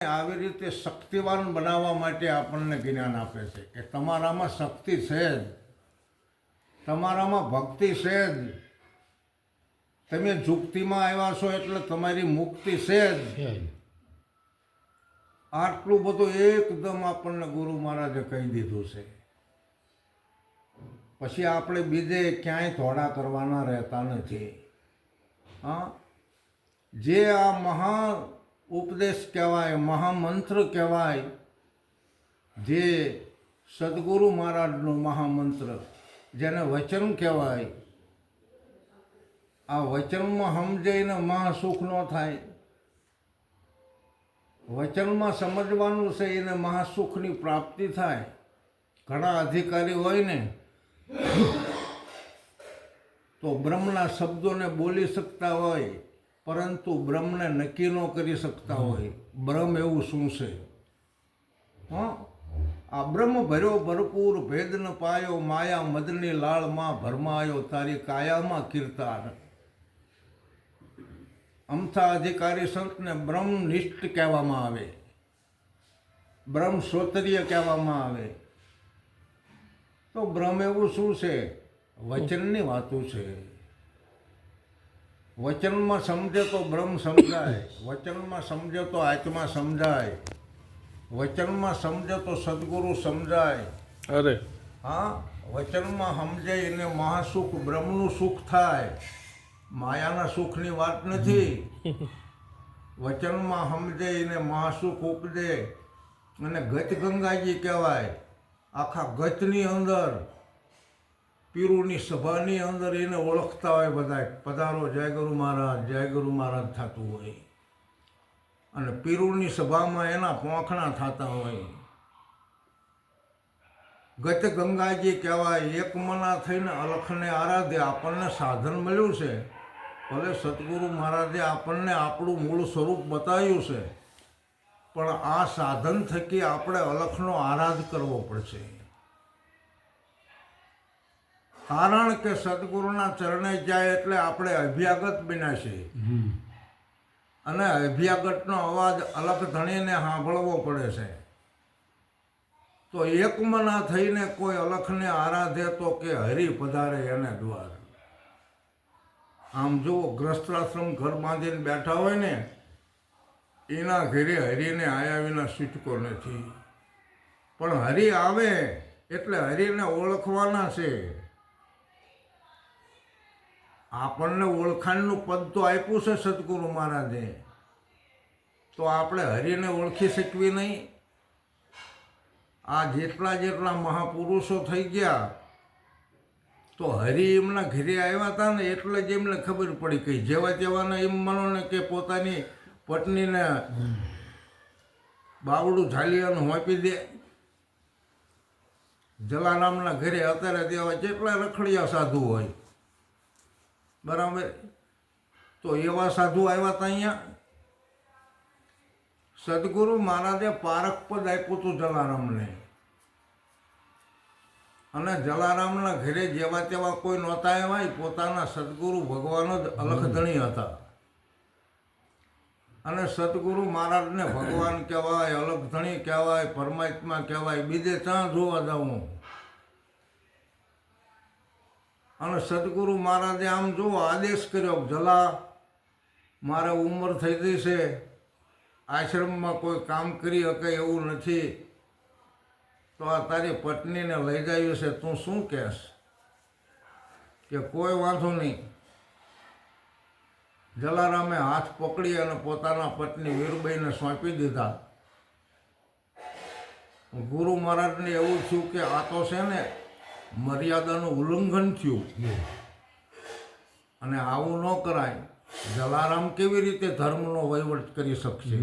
આવી રીતે શક્તિવાન બનાવવા માટે આપણને જ્ઞાન આપે છે કે તમારામાં શક્તિ છે જ, તમારામાં ભક્તિ છે જ, તમે જુક્તિમાં આવ્યા છો એટલે તમારી મુક્તિ છે જ. આટલું બધું એકદમ આપણને ગુરુ મહારાજે કહી દીધું છે. પછી આપણે બીજે ક્યાંય થોડા કરવાના રહેતા નથી. હા, જે આ મહા ઉપદેશ કહેવાય, મહામંત્ર કહેવાય, જે સદગુરુ મહારાજનો મહામંત્ર, જેને વચન કહેવાય, આ વચનમાં સમજાઈને મહાસુખ ન થાય. વચનમાં સમજવાનું છે એને મહાસુખની પ્રાપ્તિ થાય. ઘણા અધિકારી હોય ને તો બ્રહ્મના શબ્દોને બોલી શકતા હોય, પરંતુ બ્રહ્મને નક્કી ન કરી શકતા હોય બ્રહ્મ એવું શું છે. હા, આ બ્રહ્મ ભર્યો ભરપૂર, ભેદ ન પાયો, માયા મદની લાળમાં ભરમાયો, તારી કાયામાં કીર્તાર. અમથા અધિકારી સંતને બ્રહ્મનિષ્ઠ કહેવામાં આવે, બ્રહ્મ શ્રોત્રિય કહેવામાં આવે. તો બ્રહ્મ એવું શું છે? વચનની વાતો છે. વચનમાં સમજે તો બ્રહ્મ સમજાય, વચનમાં સમજે તો આત્મા સમજાય, વચનમાં સમજે તો સદગુરુ સમજાય. અરે હા, વચનમાં સમજે એને મહાસુખ બ્રહ્મનું સુખ થાય, માયાના સુખની વાત નથી. વચનમાં સમજે એને મહાસુખ ઉપજે. અને ગત ગંગાજી કહેવાય. આખા ગતની અંદર, પીરુની સભાની અંદર એને ઓળખતા હોય બધા. પધારો જય ગુરુ મહારાજ, જય ગુરુ મહારાજ થતું હોય. અને પીરુની સભામાં એના પોંખણા થતા હોય. ગત ગંગાજી કહેવાય. એક મના થઈને અલખને આરાધ્ય. આપણને સાધન મળ્યું છે, ભલે સદગુરુ મહારાજે આપણને આપણું મૂળ સ્વરૂપ બતાવ્યું છે, પણ આ સાધન થકી આપણે અલખનો આરાધ કરવો પડશે. કારણ કે સદગુરુના ચરણે જાય એટલે આપણે અભ્યાગત બન્યા છે, અને અભ્યાગતનો અવાજ અલખ ધણીને સાંભળવો પડે છે. તો એકમના થઈને કોઈ અલખને આરાધે તો કે હરિ પધારે એને દ્વાર. આમ જો ગ્રસ્તાશ્રમ ઘર બાંધીને બેઠા હોય ને, એના ઘરે હરિને આયા વિના છૂટકો નથી. પણ હરિ આવે એટલે હરિને ઓળખવાના છે. આપણને ઓળખાણનું પદ તો આપ્યું છે સદગુરુ મહારાજે, તો આપણે હરિને ઓળખી શકવી નહીં? આ જેટલા જેટલા મહાપુરુષો થઈ ગયા, તો હરિ એમના ઘરે આવ્યા હતા ને એટલે જ એમને ખબર પડી કે જેવા તેવાને એમ માનો ને કે પોતાની પત્નીને બાવડું ઝાલિયાનું હોંપી દે. જલારામના ઘરે અત્યારે તેવા જેટલા રખડિયા સાધુ હોય, બરાબર, તો એવા સાધુ આવ્યા હતા અહીંયા. સદગુરુ મહારાજે પારખ પદ આપ્યું હતું જલારામને, અને જલારામના ઘરે જેવા તેવા કોઈ નહોતા આવ્યા. પોતાના સદગુરુ ભગવાન જ અલખધણી હતા. અને સદગુરુ મહારાજને ભગવાન કહેવાય, અલખધણી કહેવાય, પરમાત્મા કહેવાય, બીજે ત્યાં જોવા જવું. અને સદગુરુ મહારાજે આમ જો આદેશ કર્યો, જલા મારે ઉંમર થઈ ગઈ છે, આશ્રમમાં કોઈ કામ કરી શકે એવું નથી, તો આ તારી પત્નીને લઈ જાય છે, તું શું કહેશ? કે કોઈ વાંધો નહીં. જલારામે હાથ પકડી અને પોતાના પત્ની વીરબાઈને સોંપી દીધા. ગુરુ મહારાજને એવું થયું કે આ તો છે ને મર્યાદાનું ઉલ્લંઘન થયું, અને આવું ન કરાય. જલારામ કેવી રીતે ધર્મનો વહીવટ કરી શકશે?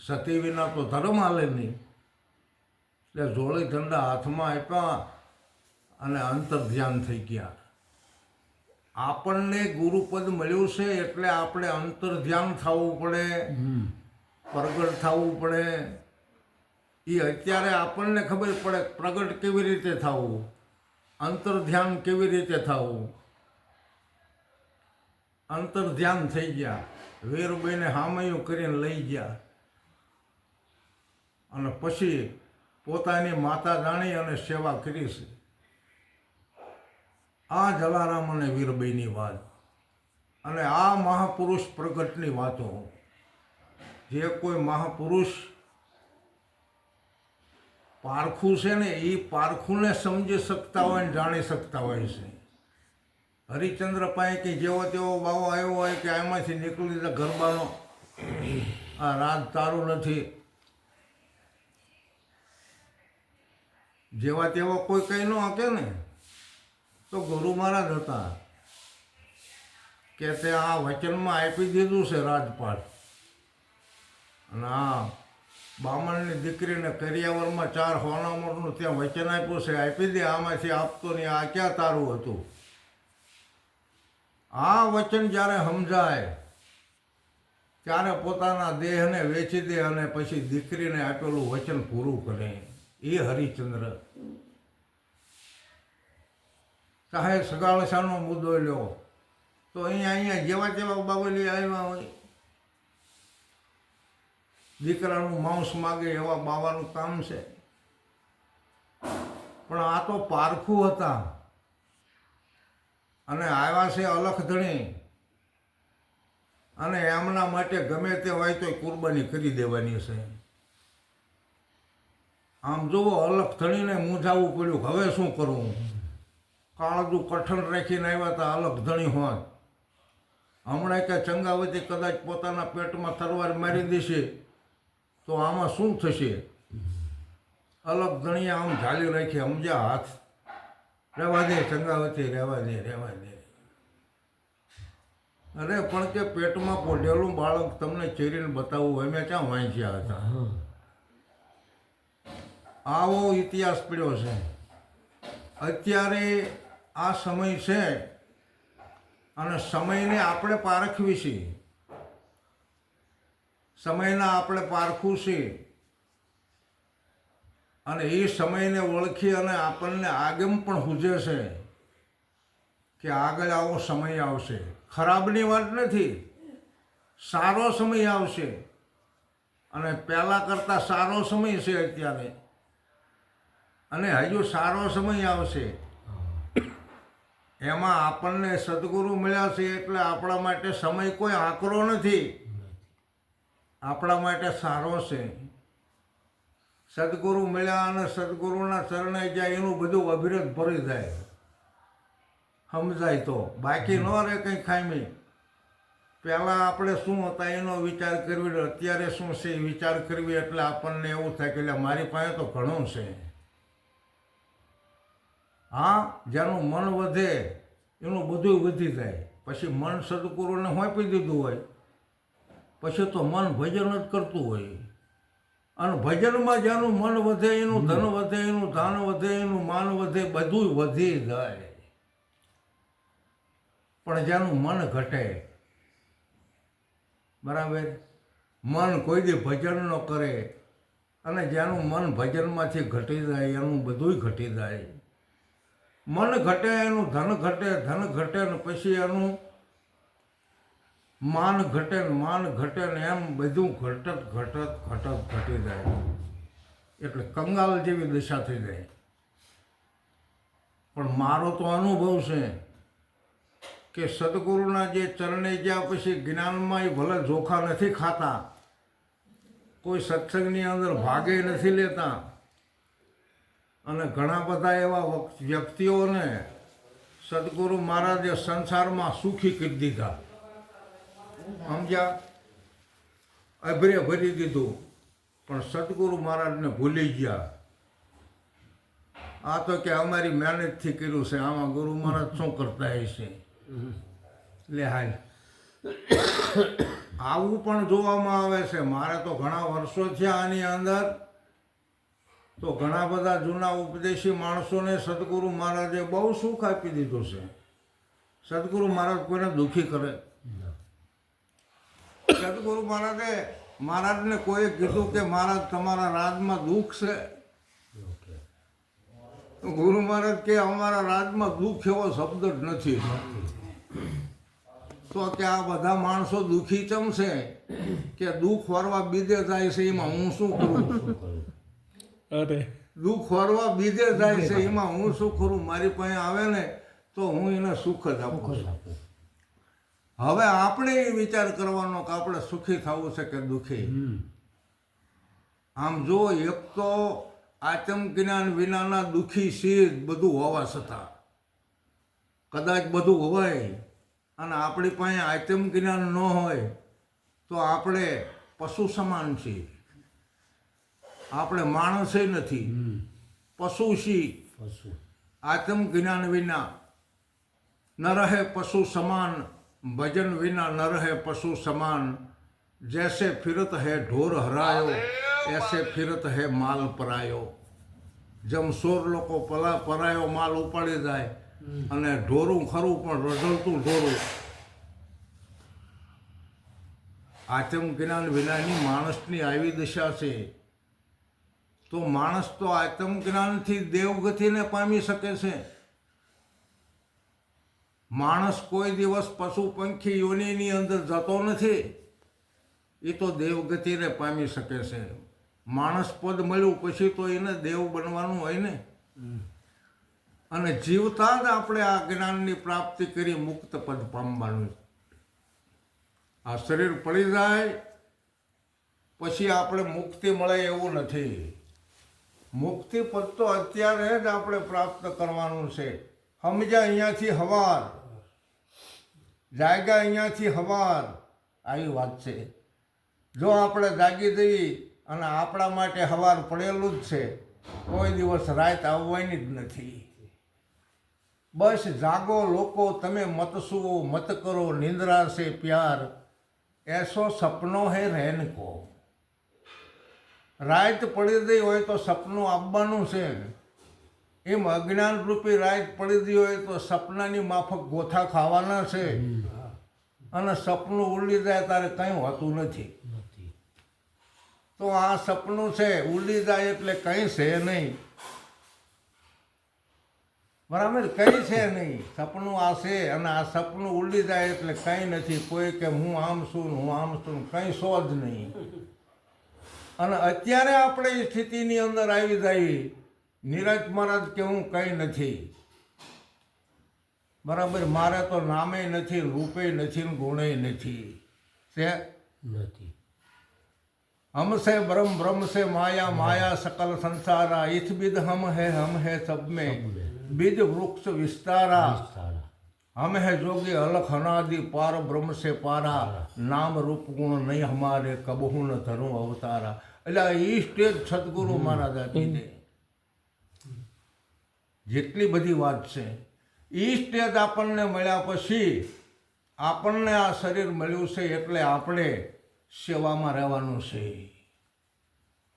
સતી વિના તો ધર્મ હાલે નહીં. એટલે જોડી ધંધા હાથમાં આપ્યા અને અંતર ધ્યાન થઈ ગયા. આપણને ગુરુપદ મળ્યું છે એટલે આપણે અંતર ધ્યાન થવું પડે, પ્રગટ થવું પડે. એ અત્યારે આપણને ખબર પડે પ્રગટ કેવી રીતે થવું, અંતર ધ્યાન કેવી રીતે થવું. અંતર ધ્યાન થઈ ગયા. વીરબાઈને હામયું કરીને લઈ ગયા. અને પછી પોતાની માતા જાણી અને સેવા કરી છે. આ જલારામ અને વીરબાઈની વાત અને આ મહાપુરુષ પ્રગટની વાતો. જે કોઈ મહાપુરુષ પારખું છે ને એ પારખુંને સમજી શકતા હોય ને જાણી શકતા હોય છે. હરિશ્ચંદ્ર પાસે કે જેવો તેવો બાવો આવ્યો હોય કે આમાંથી નીકળી જાય ગરબાનો, આ રાજ તારું નથી, જેવા તેવા કોઈ કંઈ ન હકે ને. તો ગુરુ મહારાજ હતા કે તે આ વચનમાં આપી દીધું છે રાજપાટ. અને આ બામણની દીકરીને કરિયાવરમાં 4 હોનામોરનું ત્યાં વચન આપ્યું છે, આપી દે, આમાંથી આપતો નહીં, આ ક્યાં તારું હતું. આ વચન જ્યારે સમજાય ત્યારે પોતાના દેહને વેચી દે અને પછી દીકરીને આપેલું વચન પૂરું કરે. એ હરિશ્ચંદ્ર. ચાહે સગાળસાનો મુદ્દો લ્યો તો અહીંયા જેવા તેવા બાવલી આવ્યા હોય, દીકરાનું માંસ માગે એવા બાવાનું કામ છે. પણ આ તો પારખું હતા અને આવ્યા છે અલખધણી, અને એમના માટે ગમે તે હોય તો કુરબાની કરી દેવાની છે. આમ જુઓ, અલખધણીને મૂંઝાવવું પડ્યું, હવે શું કરવું. કાળજું કઠણ રાખીને આવ્યા હતા અલખધણી હોત. હમણાં કે ચંગાવતી કદાચ પોતાના પેટમાં તલવાર મારી દેશે તો આમાં શું થશે. અલખધણીએ આમ ઝાલી રાખી, સમજ્યા હાથ, રહેવા દે ચંગાવતી, રહેવા દે, રહેવા દે. અરે પણ કે પેટમાં પોઢેલું બાળક તમને ચેરીને બતાવવું, અમે ક્યાં વાંચ્યા હતા. આવો ઇતિહાસ પડ્યો છે. અત્યારે આ સમય છે અને સમયને આપણે પારખવી છે. સમયના આપણે પારખવું છે અને એ સમયને ઓળખી અને આપણને આગમ પણ સૂઝે છે કે આગળ આવો સમય આવશે. ખરાબની વાત નથી, સારો સમય આવશે અને પહેલાં કરતાં સારો સમય છે અત્યારે, અને હજુ સારો સમય આવશે. એમાં આપણને સદગુરુ મળ્યા છે એટલે આપણા માટે સમય કોઈ આકરો નથી, આપણા માટે સારો છે. સદગુરુ મળ્યા અને સદગુરુના ચરણે જાય એનું બધું અવિરત ભરી જાય, સમજાય તો. બાકી ન રહે કંઈ ખામી. પહેલાં આપણે શું હતા એનો વિચાર કરવી, અત્યારે શું છે એ વિચાર કરવી, એટલે આપણને એવું થાય કે મારી પાસે તો ઘણું છે. હા, જેનું મન વધે એનું બધું વધી જાય. પછી મન સદગુરુને સોંપી દીધું હોય પછી તો મન ભજન જ કરતું હોય. અને ભજનમાં જેનું મન વધે એનું ધન વધે, એનું ધાન વધે, એનું માન વધે, બધું વધી જાય. પણ જેનું મન ઘટે, બરાબર, મન કોઈ દી ભજન ન કરે અને જેનું મન ભજનમાંથી ઘટી જાય એનું બધું ઘટી જાય. મન ઘટે એનું ધન ઘટે, ધન ઘટે ને પછી એનું માન ઘટે ને માન ઘટે ને એમ બધું ઘટત ઘટી જાય. એટલે કંગાલ જેવી દશા થઈ જાય. પણ મારો તો અનુભવ છે કે સદગુરુના જે ચરણે ગયા પછી જ્ઞાનમાં એ ભલે જોખા નથી ખાતા, કોઈ સત્સંગની અંદર ભાગે નથી લેતા, અને ઘણા બધા એવા વ્યક્તિઓને સદગુરુ મહારાજે સંસારમાં સુખી કરી દીધા, સમજ્યા, અભરે ભરી દીધું. પણ સદગુરુ મહારાજને ભૂલી ગયા. આ તો કે અમારી મહેનતથી કર્યું છે, આમાં ગુરુ મહારાજ શું કરતા હશે. લે હાલ, આવું પણ જોવામાં આવે છે. મારે તો ઘણા વર્ષો થયા આની અંદર, તો ઘણા બધા જૂના ઉપદેશી માણસોને સદગુરુ મહારાજે બહુ સુખ આપી દીધું છે. સદગુરુ મહારાજ કોઈને દુઃખી કરે? સદગુરુ મહારાજને કોઈએ કીધું કે મહારાજ તમારા રાજમાં દુઃખ છે? ગુરુ મહારાજ કે અમારા રાજમાં દુઃખ એવો શબ્દ જ નથી. તો કે આ બધા માણસો દુઃખી ચમશે કે દુઃખ વરવા બીજે જાય છે એમાં હું શું કરું? અરે દુઃખ વરવા બીજે જાય છે એમાં હું શું કરું? મારી પાસે આવે ને તો હું એને સુખ જ આપું છું. હવે આપણે એ વિચાર કરવાનો કે આપણે સુખી થવું છે કે દુઃખી. આમ જો એક તો આત્મજ્ઞાન વિનાના દુઃખી સિદ્ધ બધું હોવા છતાં કદાચ બધું હોય અને આપણી પાસે આત્મજ્ઞાન ન હોય તો આપણે પશુ સમાન છીએ. આપણે માણસે નથી, પશુ છીએ. આત્મજ્ઞાન વિના ન રહે પશુ સમાન, ભજન વિના ન રહે પશુ સમાન. जैसे फिरत है ढोर हरायो ऐसे फिरत है माल परायो. જેમ સોર લોકો પરાયો માલ ઉપાડી જાય અને ઢોરું ખરું પણ રઝળતું ઢોરું. આત્મજ્ઞાન વિનાની માણસની આવી દશા છે. તો માણસ તો આત્મજ્ઞાનથી દેવગતિને પામી શકે છે. માણસ કોઈ દિવસ પશુ પંખી યોનિની અંદર જતો નથી. એ તો દેવગતિને પામી શકે છે. માણસ પદ મળ્યું પછી તો એને દેવ બનવાનું હોય ને. અને જીવતા જ આપણે આ જ્ઞાનની પ્રાપ્તિ કરી મુક્ત પદ પામવાનું. આ શરીર પડી જાય પછી આપણે મુક્તિ મળે એવું નથી. મુક્તિ પદ તો અત્યારે જ આપણે પ્રાપ્ત કરવાનું છે. સમજ્યા અહીંયાથી હવાર, જાગ્યા અહીંયાથી હવાર, આવી વાત છે. જો આપણે જાગી જઈએ અને આપણા માટે હવાર પડેલું જ છે, કોઈ દિવસ રાત આવવાની જ નથી. બસ જાગો લોકો તમે મત સુવો મત કરો નિંદ્રા સે પ્યાર, એસો સપનો હે રહેન કો. રાત પડી ગઈ હોય તો સપનું આવવાનું છે. એમ અજ્ઞાન રૂપી રાત પડી ગઈ હોય તો સપનાની માફક ગોથા ખાવાના છે. અને સપનું ઉડી જાય ત્યારે કંઈ હોતું નથી. તો આ સપનું છે, ઉડી જાય એટલે કંઈ છે નહીં. બરાબર, કંઈ છે નહીં. સપનું આ છે અને આ સપનું ઉડી જાય એટલે કંઈ નથી. કોઈ કે હું આમ છું હું આમ છું, કંઈ સો જ નહીં. અને અત્યારે આપણે એ સ્થિતિની અંદર આવી જઈએ નિરાજ મહારાજ કે હું કંઈ નથી. બરાબર, મારે તો નામે નથી, રૂપે નથી, ગુણે નથી. છે નથી. हमसे ब्रह्म ब्रह्म से माया माया सकल संसारा. इथ बिद हम है सब में बीज वृक्ष विस्तारा. हम है जोगी अलख अनादि पार ब्रह्म से पारा. नाम रूप गुण नहीं हमारे कबहू न धरू अवतारा. એટલે એ સ્ટેજ સદગુરુ મહારાજ આપી દે. જેટલી બધી વાત છે એ સ્ટેજ આપણને મળ્યા પછી આપણને આ શરીર મળ્યું છે એટલે આપણે સેવામાં રહેવાનું છે.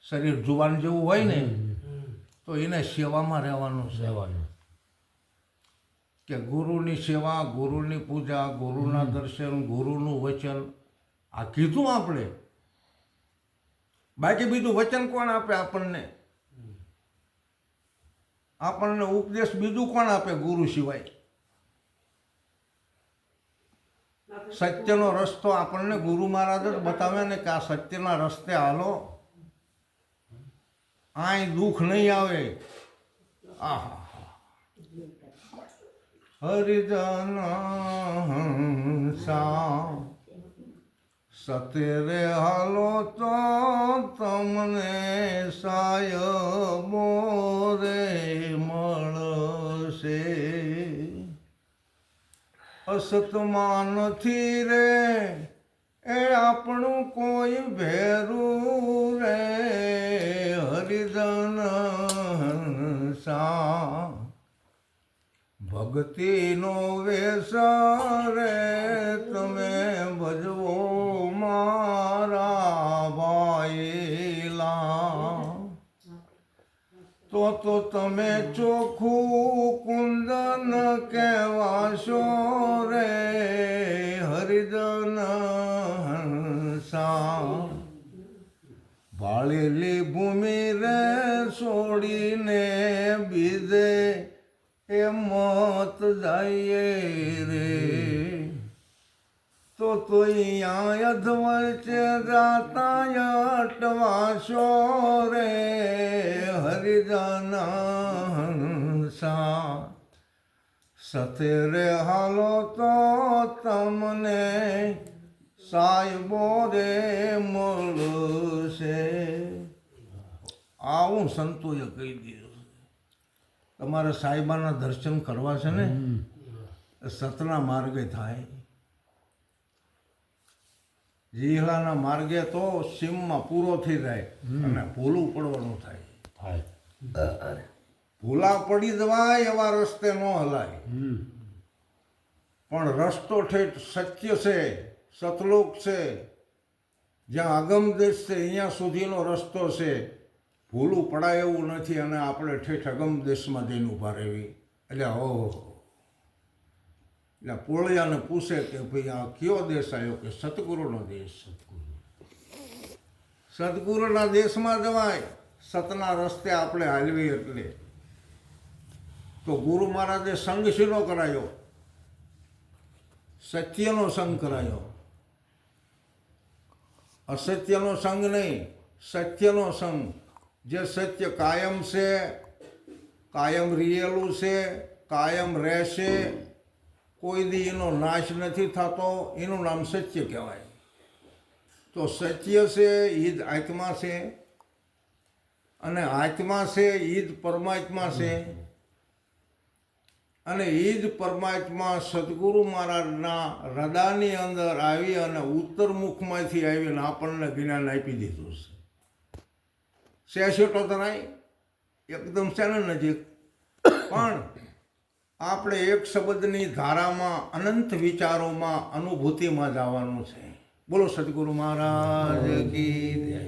શરીર જુવાન જેવું હોય ને તો એને સેવામાં રહેવાનું છે. કે ગુરુની સેવા, ગુરુની પૂજા, ગુરુના દર્શન, ગુરુનું વચન આ કીધું આપણે. બાકી બીજું વચન કોણ આપે આપણને? આપણને ઉપદેશ બીજું કોણ આપે ગુરુ સિવાય? સત્યનો રસ્તો આપણને ગુરુ મહારાજ જ બતાવે ને કે આ સત્યના રસ્તે હાલો, આય દુઃખ નહીં આવે. આહા, હરિજન સા સતેરે હાલો તો તમને સાયબો રે મળશે. અસતમાં નથી રે એ આપણું કોઈ ભેરું રે. હરિજન સા ભક્તિનો વેશ રે તમે ભજવો મારા ભાઈલા. તો તમે ચોખ્ખું કુંદન કહેવાશો રે. હરિજન સા ભાળેલી ભૂમિ રે છોડીને બીજે એ મત જઈએ રે. તોય અધવચ્ચે જાતા અટવાશો રે હરિજન હંસા સતે રે હાલો તો તમને સાહેબો રે મળશે. આવું સંતોએ કહી દીધું. તમારે સાહેબાના દર્શન કરવા છે ને સતના માર્ગે થાય. જીહલાના માર્ગે તો સીમમાં પૂરો થઈ જાય અને ભૂલું પડવાનું થાય. ભૂલા પડી જવાય એવા રસ્તે ન હલાય. પણ રસ્તો ઠેઠ સત્ય છે, સતલોક છે, જ્યાં આગમ દેશ છે અહીંયા સુધીનો રસ્તો છે. ભૂલું પડાય એવું નથી અને આપણે ઠેઠ અગમ દેશમાં જઈને ઊભા રહેવી. એટલે ઓહો, એટલે પોળિયાને પૂછે કે ભાઈ આ કયો દેશ આવ્યો? કે સતગુરુનો દેશ. સદગુરુના દેશમાં જવાય સતના રસ્તે આપણે હાલવી. એટલે તો ગુરુ મહારાજે સંગ શીનો કરાયો? સત્યનો સંગ કરાયો. અસત્યનો સંગ નહીં, સત્યનો સંગ. જે સત્ય કાયમ છે, કાયમ રિયેલું છે, કાયમ રહેશે, કોઈ દી એનો નાશ નથી થતો, એનું નામ સત્ય કહેવાય. તો સત્ય છે એ જ આત્મા છે અને આત્મા છે એ જ પરમાત્મા છે અને એ જ પરમાત્મા સદગુરુ મહારાજના હૃદયની અંદર આવી અને ઉત્તર મુખમાંથી આવીને આપણને જ્ઞાન આપી દીધું છે. સેશેટો તો નહીં, એકદમ છે ને નજીક, પણ આપણે એક શબ્દની ધારામાં અનંત વિચારોમાં અનુભૂતિમાં જવાનું છે. બોલો સદગુરુ મહારાજ કી જય.